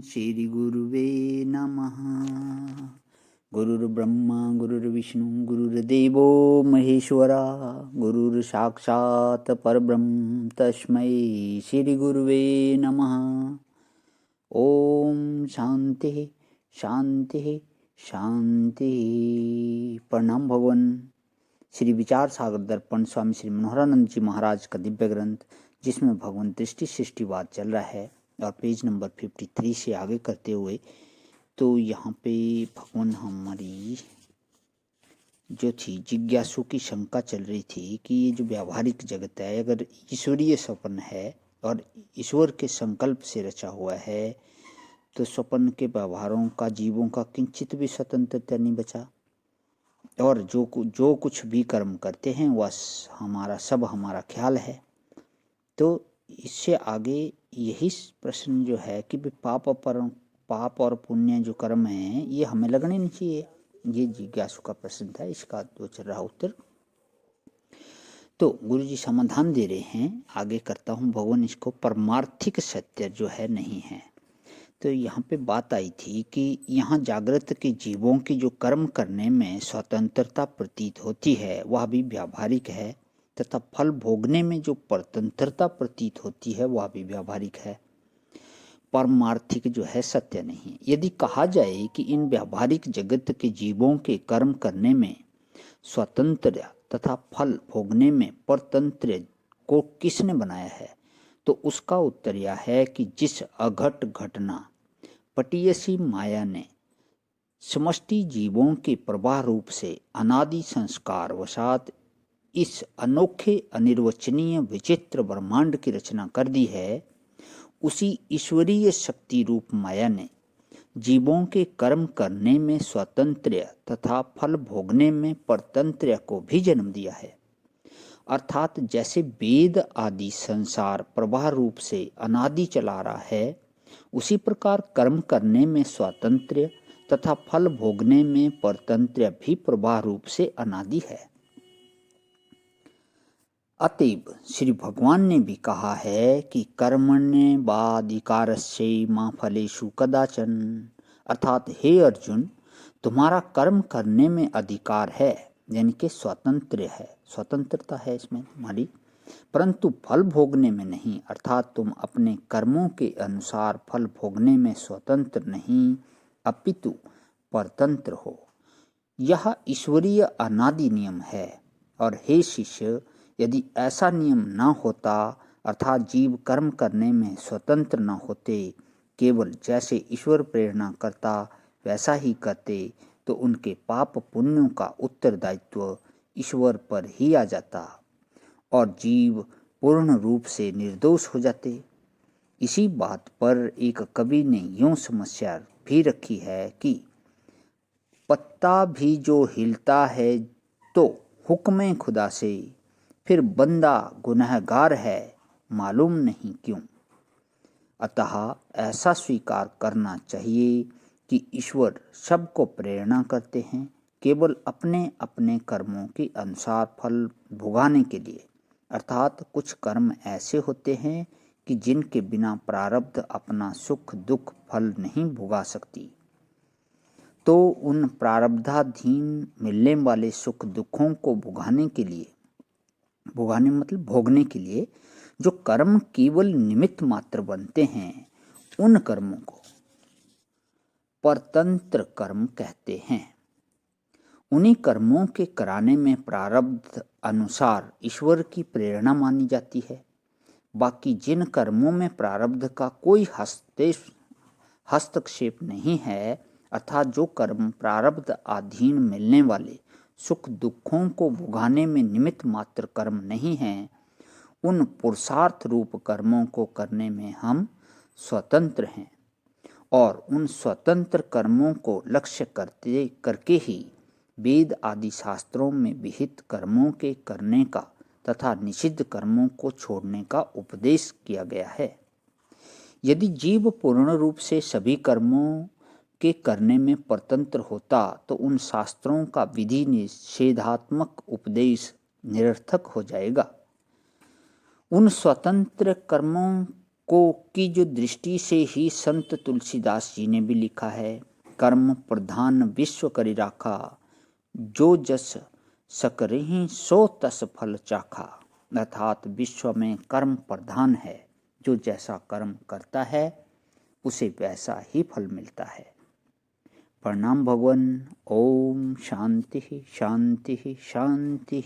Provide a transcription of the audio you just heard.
श्री गुरुवे नमः। गुरुर्ब्रह्मा गुरुर्विष्णु गुरुर्देवो महेश्वरा, गुरुर्साक्षात् परब्रह्म तस्मै श्री गुरुवे नमः। ओम शांति शांति शांति। प्रणाम भगवान। श्री विचार सागर दर्पण स्वामी श्री मनोहरानंद जी महाराज का दिव्य ग्रंथ, जिसमें भगवान दृष्टि सृष्टिवाद चल रहा है, और पेज नंबर 53 से आगे करते हुए तो यहाँ पे भगवान हमारी जो थी जिज्ञासु की शंका चल रही थी कि ये जो व्यावहारिक जगत है, अगर ईश्वरीय स्वप्न है और ईश्वर के संकल्प से रचा हुआ है, तो स्वप्न के व्यवहारों का जीवों का किंचित भी स्वतंत्रता नहीं बचा, और जो कुछ भी कर्म करते हैं वह सब हमारा ख्याल है। तो इससे आगे यही प्रश्न जो है कि पाप और पुण्य जो कर्म हैं ये हमें लगने नहीं चाहिए। ये जिज्ञासु का प्रश्न था, इसका जो चल रहा उत्तर। तो गुरु जी समाधान दे रहे हैं, आगे करता हूँ। भगवान इसको परमार्थिक सत्य जो है नहीं है। तो यहाँ पे बात आई थी कि यहाँ जागृत के जीवों की जो कर्म करने में स्वतंत्रता प्रतीत होती है वह भी व्यावहारिक है, तथा फल भोगने में जो परतंत्रता प्रतीत होती है वह भी व्यावहारिक है, परमार्थिक जो है सत्य नहीं। यदि कहा जाए कि इन व्यावहारिक जगत के जीवों के कर्म करने में स्वतंत्र तथा फल भोगने में परतंत्र को किसने बनाया है, तो उसका उत्तर यह है कि जिस अघट घटना पटीयसी माया ने समष्टि जीवों के प्रवाह रूप से अनादि संस्कार वशात इस अनोखे अनिर्वचनीय विचित्र ब्रह्मांड की रचना कर दी है, उसी ईश्वरीय शक्ति रूप माया ने जीवों के कर्म करने में स्वतंत्र तथा फल भोगने में परतंत्र को भी जन्म दिया है। अर्थात जैसे वेद आदि संसार प्रवाह रूप से अनादि चला रहा है, उसी प्रकार कर्म करने में स्वतंत्र तथा फल भोगने में परतंत्र भी प्रवाह रूप से अनादि है। अतएव श्री भगवान ने भी कहा है कि कर्मण्य वाधिकारस्य मा फलेषु कदाचन, अर्थात हे अर्जुन, तुम्हारा कर्म करने में अधिकार है, यानी कि स्वतंत्र है, स्वतंत्रता है इसमें तुम्हारी, परंतु फल भोगने में नहीं। अर्थात तुम अपने कर्मों के अनुसार फल भोगने में स्वतंत्र नहीं, अपितु परतंत्र हो। यह ईश्वरीय अनादि नियम है। और हे शिष्य, यदि ऐसा नियम न होता, अर्थात जीव कर्म करने में स्वतंत्र न होते, केवल जैसे ईश्वर प्रेरणा करता वैसा ही करते, तो उनके पाप पुण्यों का उत्तरदायित्व ईश्वर पर ही आ जाता और जीव पूर्ण रूप से निर्दोष हो जाते। इसी बात पर एक कवि ने यूं समस्या भी रखी है कि पत्ता भी जो हिलता है तो हुक्म खुदा से, फिर बंदा गुनहगार है मालूम नहीं क्यों। अतः ऐसा स्वीकार करना चाहिए कि ईश्वर सबको प्रेरणा करते हैं, केवल अपने अपने कर्मों के अनुसार फल भुगाने के लिए। अर्थात कुछ कर्म ऐसे होते हैं कि जिनके बिना प्रारब्ध अपना सुख दुख फल नहीं भुगा सकती, तो उन प्रारब्धाधीन मिलने वाले सुख दुखों को भुगाने मतलब भोगने के लिए जो कर्म केवल निमित्त मात्र बनते हैं, उन कर्मों को परतंत्र कर्म कहते हैं। उन्हीं कर्मों के कराने में प्रारब्ध अनुसार ईश्वर की प्रेरणा मानी जाती है। बाकी जिन कर्मों में प्रारब्ध का कोई हस्तक्षेप नहीं है, अर्थात जो कर्म प्रारब्ध अधीन मिलने वाले सुख दुखों को भुगाने में निमित्त मात्र कर्म नहीं हैं, उन पुरुषार्थ रूप कर्मों को करने में हम स्वतंत्र हैं, और उन स्वतंत्र कर्मों को लक्ष्य करके ही वेद आदि शास्त्रों में विहित कर्मों के करने का तथा निषिद्ध कर्मों को छोड़ने का उपदेश किया गया है। यदि जीव पूर्ण रूप से सभी कर्मों के करने में परतंत्र होता, तो उन शास्त्रों का विधि निषेधात्मक उपदेश निरर्थक हो जाएगा। उन स्वतंत्र कर्मों को की जो दृष्टि से ही संत तुलसीदास जी ने भी लिखा है, कर्म प्रधान विश्व करि राखा, जो जस सकरहि सो तस फल चाखा। अर्थात विश्व में कर्म प्रधान है, जो जैसा कर्म करता है उसे वैसा ही फल मिलता है। प्रणाम भगवान। ओम शांति शांति शांति।